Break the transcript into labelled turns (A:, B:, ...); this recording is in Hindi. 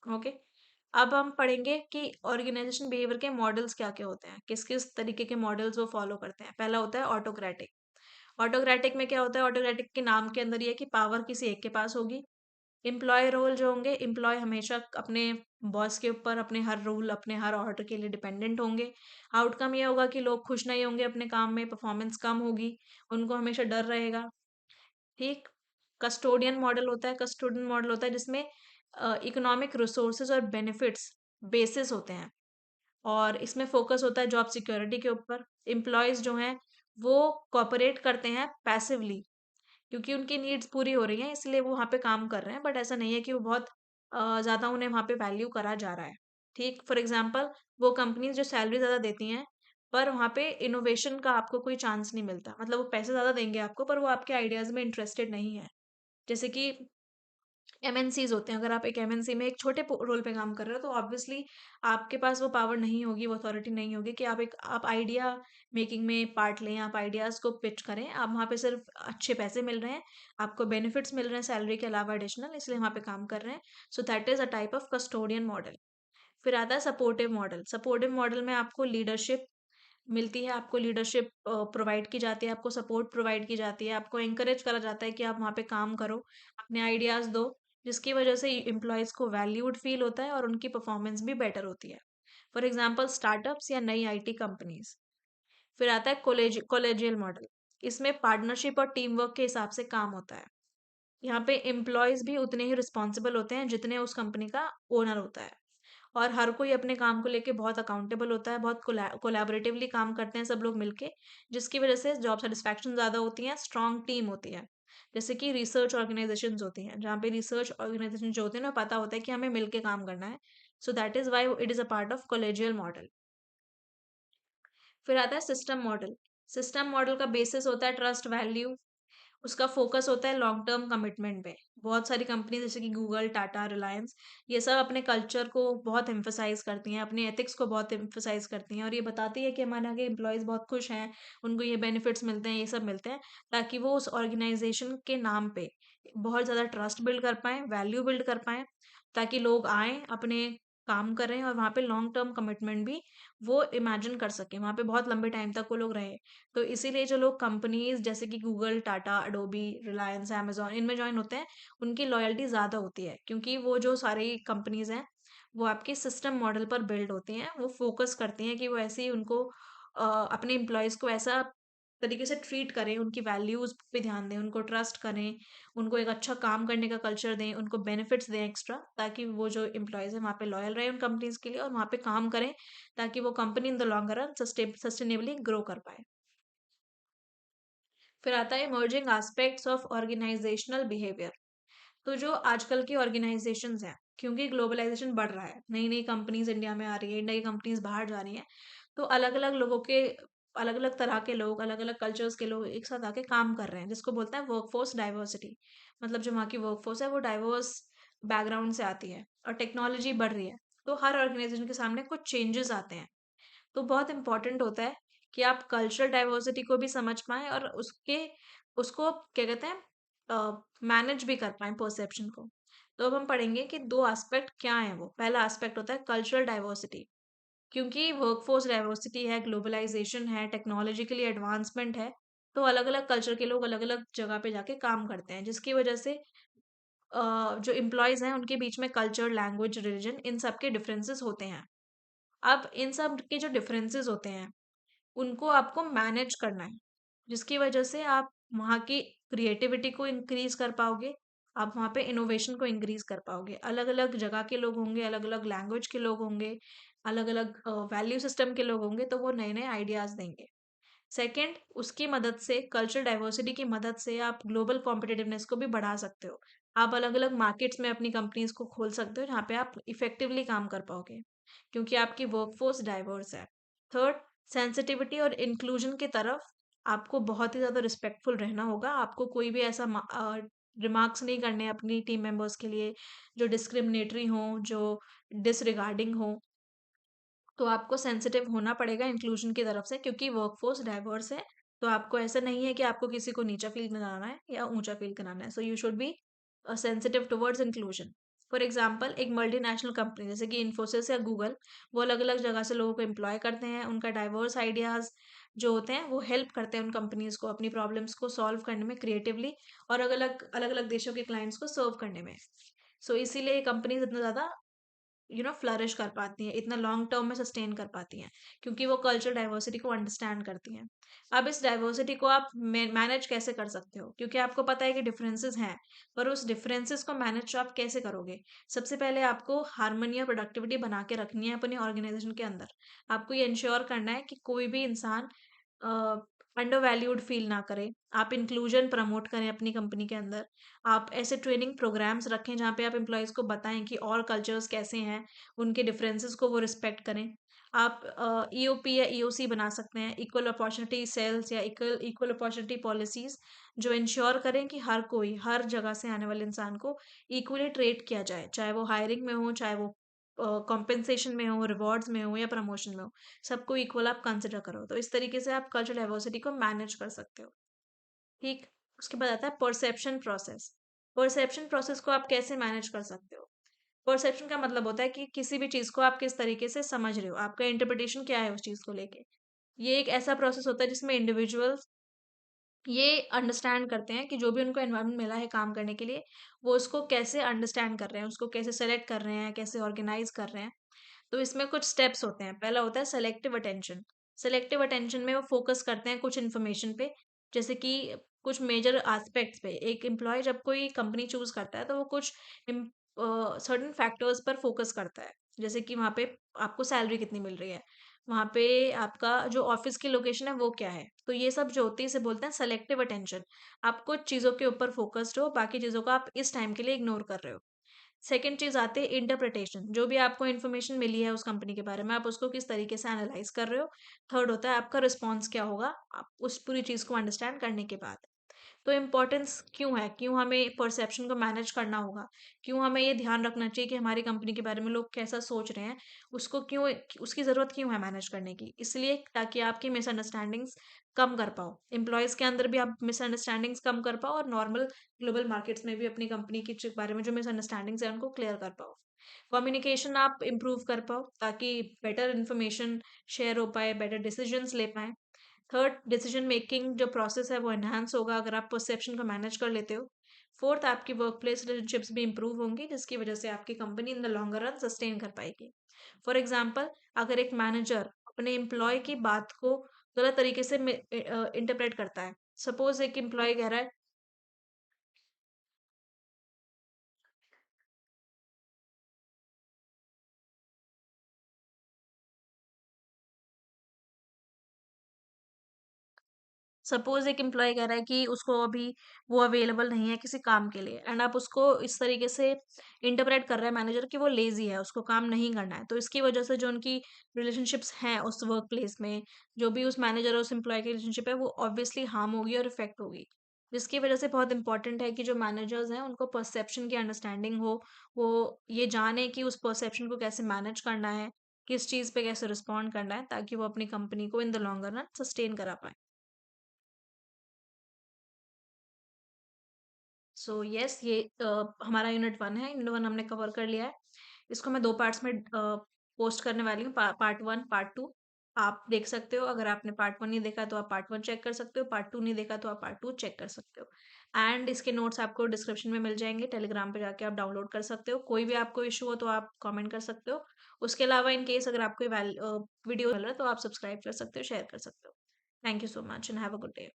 A: ओके। अब हम पढ़ेंगे कि ऑर्गेनाइजेशन बिहेवियर के मॉडल्स क्या क्या होते हैं, किस किस तरीके के मॉडल्स वो फॉलो करते हैं। पहला होता है ऑटोक्रेटिक। ऑटोक्रेटिक में क्या होता है, ऑटोक्रेटिक के नाम के अंदर ये है कि पावर किसी एक के पास होगी। एम्प्लॉय रोल जो होंगे, एम्प्लॉय हमेशा अपने बॉस के ऊपर अपने हर रूल अपने हर ऑर्डर के लिए डिपेंडेंट होंगे। आउटकम ये होगा कि लोग खुश नहीं होंगे अपने काम में, परफॉर्मेंस कम होगी, उनको हमेशा डर रहेगा। ठीक। कस्टोडियन मॉडल होता है, कस्टोडियन मॉडल होता है जिसमें इकोनॉमिक रिसोर्सेज और बेनिफिट्स बेसिस होते हैं, और इसमें फोकस होता है जॉब सिक्योरिटी के ऊपर। एम्प्लॉयज जो हैं वो कॉपरेट करते हैं पैसिवली, क्योंकि उनकी नीड्स पूरी हो रही हैं इसलिए वो वहाँ पे काम कर रहे हैं, बट ऐसा नहीं है कि वो बहुत ज़्यादा उन्हें वहाँ पे वैल्यू करा जा रहा है। ठीक। फॉर एग्जांपल, वो कंपनीज जो सैलरी ज़्यादा देती हैं पर वहाँ पे इनोवेशन का आपको कोई चांस नहीं मिलता, मतलब वो पैसे ज़्यादा देंगे आपको पर वो आपके आइडियाज़ में इंटरेस्टेड नहीं है। जैसे कि एमएनसीज होते हैं, अगर आप एक एमएनसी में एक छोटे रोल पे काम कर रहे हो तो ऑब्वियसली आपके पास वो पावर नहीं होगी, वो अथॉरिटी नहीं होगी कि आप आइडिया मेकिंग में पार्ट लें, आप आइडियाज को पिच करें। आप वहाँ पे सिर्फ अच्छे पैसे मिल रहे हैं, आपको बेनिफिट्स मिल रहे हैं सैलरी के अलावा एडिशनल, इसलिए वहाँ पे काम कर रहे हैं। सो that is a type of custodian model. फिर आता है सपोर्टिव मॉडल। सपोर्टिव मॉडल में आपको लीडरशिप मिलती है, आपको लीडरशिप प्रोवाइड की जाती है, आपको सपोर्ट प्रोवाइड की जाती है, आपको एनकरेज करा जाता है कि आप वहाँ पे काम करो, अपने आइडियाज़ दो, जिसकी वजह से एम्प्लॉयज़ को वैल्यूड फील होता है और उनकी परफॉर्मेंस भी बेटर होती है। फॉर एग्जांपल, स्टार्टअप्स या नई आईटी कंपनीज। फिर आता है कॉलेजियल मॉडल। इसमें पार्टनरशिप और टीम वर्क के हिसाब से काम होता है। यहाँ पे एम्प्लॉयज़ भी उतने ही रिस्पॉन्सिबल होते हैं जितने उस कंपनी का ओनर होता है, और हर कोई अपने काम को लेके बहुत अकाउंटेबल होता है, बहुत कोलैबोरेटिवली काम करते हैं सब लोग मिलके, जिसकी वजह से जॉब सेटिस्फैक्शन ज़्यादा होती है, स्ट्रॉन्ग टीम होती है। जैसे कि रिसर्च ऑर्गेनाइजेशंस होती हैं, जहाँ पे रिसर्च ऑर्गेनाइजेशन जो होते हैं ना, पता होता है कि हमें मिलके काम करना है। So that is why it is a part of collegial model. फिर आता है सिस्टम मॉडल। सिस्टम मॉडल का बेसिस होता है ट्रस्ट वैल्यू। उसका फ़ोकस होता है लॉन्ग टर्म कमिटमेंट पे। बहुत सारी कंपनी जैसे कि गूगल, टाटा, रिलायंस, ये सब अपने कल्चर को बहुत एम्फसाइज़ करती हैं, अपने एथिक्स को बहुत एम्फसाइज़ करती हैं, और ये बताती है कि हमारे यहाँ के एम्प्लॉइज़ बहुत खुश हैं, उनको ये बेनिफिट्स मिलते हैं, ये सब मिलते हैं, ताकि वो उस ऑर्गेनाइज़ेशन के नाम पे बहुत ज़्यादा ट्रस्ट बिल्ड कर पाएँ, वैल्यू बिल्ड कर पाएँ, ताकि लोग आएँ, अपने काम करें और वहाँ पे लॉन्ग टर्म कमिटमेंट भी वो इमेजिन कर सकें, वहाँ पे बहुत लंबे टाइम तक वो लोग रहें। तो इसीलिए जो लोग कंपनीज जैसे कि Google, Tata, Adobe, Reliance, Amazon इनमें जॉइन होते हैं, उनकी लॉयल्टी ज़्यादा होती है, क्योंकि वो जो सारी कंपनीज़ हैं, वो आपके सिस्टम मॉडल पर बिल्ड होती हैं। वो फ़ोकस करती हैं कि वो ऐसे ही उनको अपने एम्प्लॉइज़ को ऐसा तरीके से ट्रीट करें, उनकी वैल्यूज़ पे ध्यान दें, उनको ट्रस्ट करें, उनको एक अच्छा काम करने का कल्चर दें, उनको बेनिफिट्स दें एक्स्ट्रा, ताकि वो जो एम्प्लॉइज़ हैं, वहाँ पे लॉयल रहें उन कंपनीज़ के लिए और वहाँ पे काम करें, ताकि वो company in the long run sustainably grow कर पाए। फिर आता है emerging aspects of organisational behaviour. तो जो आजकल की ऑर्गेनाइजेशंस हैं, क्योंकि ग्लोबलाइजेशन बढ़ रहा है, नई नई कंपनीज इंडिया में आ रही है, नई कंपनीज बाहर जा रही हैं, तो अलग अलग लोगों के अलग अलग तरह के लोग, अलग अलग कल्चर्स के लोग एक साथ आके काम कर रहे हैं, जिसको बोलते हैं वर्कफोर्स डाइवर्सिटी। मतलब जो वहाँ की वर्कफोर्स है वो डाइवर्स बैकग्राउंड से आती है, और टेक्नोलॉजी बढ़ रही है, तो हर ऑर्गेनाइजेशन के सामने कुछ चेंजेस आते हैं। तो बहुत इम्पोर्टेंट होता है कि आप कल्चरल डाइवर्सिटी को भी समझ पाएँ और उसको क्या कहते हैं, मैनेज भी कर पाएँ परसेप्शन को। तो अब हम पढ़ेंगे कि 2 एस्पेक्ट क्या हैं वो। पहला एस्पेक्ट होता है कल्चरल डाइवर्सिटी, क्योंकि वर्कफोर्स डाइवर्सिटी है, ग्लोबलाइज़ेशन है, टेक्नोलॉजिकली एडवांसमेंट है, तो अलग-अलग कल्चर के लोग अलग-अलग जगह पे जाके काम करते हैं, जिसकी वजह से जो एम्प्लॉइज़ हैं उनके बीच में कल्चर, लैंग्वेज, रिलिजन इन सब के डिफरेंसेस होते हैं। अब इन सब के जो डिफरेंसेस होते हैं उनको आपको मैनेज करना है, जिसकी वजह से आप वहाँ की क्रिएटिविटी को इंक्रीज कर पाओगे, आप वहाँ पे इनोवेशन को इंक्रीज कर पाओगे। अलग अलग जगह के लोग होंगे, अलग अलग लैंग्वेज के लोग होंगे, अलग अलग वैल्यू सिस्टम के लोग होंगे, तो वो नए नए आइडियाज देंगे। सेकंड, उसकी मदद से, कल्चरल डाइवर्सिटी की मदद से आप ग्लोबल कॉम्पिटिटिवनेस को भी बढ़ा सकते हो। आप अलग अलग मार्केट्स में अपनी कंपनीज को खोल सकते हो जहाँ पे आप इफेक्टिवली काम कर पाओगे, क्योंकि आपकी वर्कफोर्स डाइवर्स है। थर्ड, सेंसिटिविटी और इंक्लूजन की तरफ आपको बहुत ही ज़्यादा रिस्पेक्टफुल रहना होगा। आपको कोई भी ऐसा रिमार्क्स नहीं करने अपनी टीम मेंबर्स के लिए जो डिस्क्रिमिनेटरी हो, जो डिसरिगार्डिंग हो। तो आपको सेंसिटिव होना पड़ेगा इंक्लूजन की तरफ से, क्योंकि वर्कफोर्स डाइवर्स है। तो आपको ऐसा नहीं है कि आपको किसी को नीचा फील कराना है या ऊंचा फील कराना है। So you should be sensitive towards inclusion. For example एक मल्टीनेशनल कंपनी जैसे कि इन्फोसिस या गूगल, वो अलग अलग जगह से लोगों को एम्प्लॉय करते हैं। उनका डाइवर्स आइडियाज जो होते हैं वो हेल्प करते हैं उन कंपनीज को अपनी प्रॉब्लम्स को सॉल्व करने में क्रिएटिवली, और अलग अलग देशों के क्लाइंट्स को सर्व करने में। सो इसीलिए ये कंपनीज इतना ज़्यादा फ्लरिश कर पाती हैं, इतना लॉन्ग टर्म में सस्टेन कर पाती हैं, क्योंकि वो कल्चरल डाइवर्सिटी को अंडरस्टैंड करती हैं। अब इस डाइवर्सिटी को आप मैनेज कैसे कर सकते हो, क्योंकि आपको पता है कि डिफरेंसेस हैं, पर उस डिफरेंसेस को मैनेज आप कैसे करोगे? सबसे पहले आपको हार्मनी और प्रोडक्टिविटी बना के रखनी है अपनी ऑर्गेनाइजेशन के अंदर। आपको ये इंश्योर करना है कि कोई भी इंसान अंडर वैल्यूड फील ना करे। आप इंक्लूजन प्रमोट करें अपनी कंपनी के अंदर। आप ऐसे ट्रेनिंग प्रोग्राम्स रखें जहाँ पे आप एम्प्लॉयज़ को बताएँ कि और कल्चर्स कैसे हैं, उनके डिफरेंसेस को वो रिस्पेक्ट करें। आप ईओपी या ईओसी बना सकते हैं, इक्वल अपॉर्चुनिटी सेल्स या इक्वल इक्वल अपॉर्चुनिटी पॉलिसीज़, जो इंश्योर करें कि हर कोई, हर जगह से आने वाले इंसान को इक्वली ट्रीट किया जाए, चाहे वो हायरिंग में हो, चाहे वो कॉम्पेंसेशन में हो, रिवॉर्ड्स में हो या प्रमोशन में हो, सबको इक्वल आप कंसिडर करो। तो इस तरीके से आप कल्चरल डाइवर्सिटी को मैनेज कर सकते हो। ठीक। उसके बाद आता है परसेप्शन प्रोसेस। परसेप्शन प्रोसेस को आप कैसे मैनेज कर सकते हो? परसेप्शन का मतलब होता है कि किसी भी चीज़ को आप किस तरीके से समझ रहे हो, आपका इंटरप्रिटेशन क्या है उस चीज़ को लेके। ये एक ऐसा प्रोसेस होता है जिसमें इंडिविजुअल्स ये अंडरस्टैंड करते हैं कि जो भी उनको एनवायरनमेंट मिला है काम करने के लिए, वो उसको कैसे अंडरस्टैंड कर रहे हैं, उसको कैसे सेलेक्ट कर रहे हैं, कैसे ऑर्गेनाइज कर रहे हैं। तो इसमें कुछ स्टेप्स होते हैं। पहला होता है सेलेक्टिव अटेंशन। सेलेक्टिव अटेंशन में वो फोकस करते हैं कुछ इन्फॉर्मेशन पे, जैसे कि कुछ मेजर एस्पेक्ट्स पे। एक एम्प्लॉय जब कोई कंपनी चूज करता है तो वो कुछ सर्टेन फैक्टर्स पर फोकस करता है, जैसे कि वहाँ पे आपको सैलरी कितनी मिल रही है, वहाँ पे आपका जो ऑफिस की लोकेशन है वो क्या है। तो ये सब जो होती है इसे बोलते हैं सेलेक्टिव अटेंशन। आप कुछ चीज़ों के ऊपर फोकस्ड हो, बाकी चीज़ों को आप इस टाइम के लिए इग्नोर कर रहे हो। सेकंड चीज़ आती है इंटरप्रिटेशन। जो भी आपको इन्फॉर्मेशन मिली है उस कंपनी के बारे में, आप उसको किस तरीके से एनालाइज़ कर रहे हो। थर्ड होता है आपका रिस्पॉन्स क्या होगा, आप उस पूरी चीज़ को अंडरस्टैंड करने के बाद। तो इम्पोर्टेंस क्यों है? क्यों हमें परसेप्शन को मैनेज करना होगा? क्यों हमें ये ध्यान रखना चाहिए कि हमारी कंपनी के बारे में लोग कैसा सोच रहे हैं? उसको क्यों उसकी ज़रूरत क्यों है मैनेज करने की? इसलिए ताकि आपकी मिसअंडरस्टैंडिंग्स कम कर पाओ। एम्प्लॉइज़ के अंदर भी आप मिसअंडरस्टैंडिंग्स कम कर पाओ, और नॉर्मल ग्लोबल मार्केट्स में भी अपनी कंपनी के बारे में जो मिसअंडरस्टैंडिंग्स हैं उनको क्लियर कर पाओ। कम्युनिकेशन आप इम्प्रूव कर पाओ ताकि बेटर इन्फॉर्मेशन शेयर हो पाए, बेटर डिसीजंस ले पाएँ। थर्ड, डिसीजन मेकिंग जो प्रोसेस है वो एनहांस होगा अगर आप परसेप्शन को मैनेज कर लेते हो। फोर्थ, आपकी वर्क प्लेस रिलेशनशिप्स भी इंप्रूव होंगी, जिसकी वजह से आपकी company in the longer run sustain कर पाएगी। फॉर एग्जाम्पल, अगर एक मैनेजर अपने एम्प्लॉय की बात को गलत तरीके से इंटरप्रेट करता है, सपोज एक एम्प्लॉय कह रहा है, सपोज एक एम्प्लॉय कह रहा है कि उसको अभी वो अवेलेबल नहीं है किसी काम के लिए, एंड आप उसको इस तरीके से इंटरप्रेट कर रहे हैं मैनेजर कि वो लेजी है, उसको काम नहीं करना है। तो इसकी वजह से जो उनकी रिलेशनशिप्स हैं उस वर्क प्लेस में, जो भी उस मैनेजर और उस एम्प्लॉय की रिलेशनशिप है वो ऑब्वियसली हार्म होगी और इफेक्ट होगी। जिसकी वजह से बहुत इंपॉर्टेंट है कि जो मैनेजर्स हैं उनको परसेप्शन की अंडरस्टैंडिंग हो, वो ये जाने कि उस परसेप्शन को कैसे मैनेज करना है, किस चीज़ पे कैसे रिस्पॉन्ड करना है, ताकि वो अपनी कंपनी को in the longer run sustain करा पाए। सो यस, ये हमारा यूनिट 1 है। यूनिट 1 हमने कवर कर लिया है। इसको मैं 2 पार्ट्स में पोस्ट करने वाली हूँ, पार्ट 1, पार्ट 2। आप देख सकते हो, अगर आपने पार्ट 1 नहीं देखा तो आप पार्ट 1 चेक कर सकते हो, पार्ट 2 नहीं देखा तो आप पार्ट 2 चेक कर सकते हो। एंड इसके नोट्स आपको डिस्क्रिप्शन में मिल जाएँगे, टेलीग्राम पे जाके आप डाउनलोड कर सकते हो। कोई भी आपको इश्यू हो तो आप कमेंट कर सकते हो। उसके अलावा इन केस अगर आपको वीडियो मिल रहा है तो आप सब्सक्राइब कर सकते हो, शेयर कर सकते हो। Thank you so much and have a good day.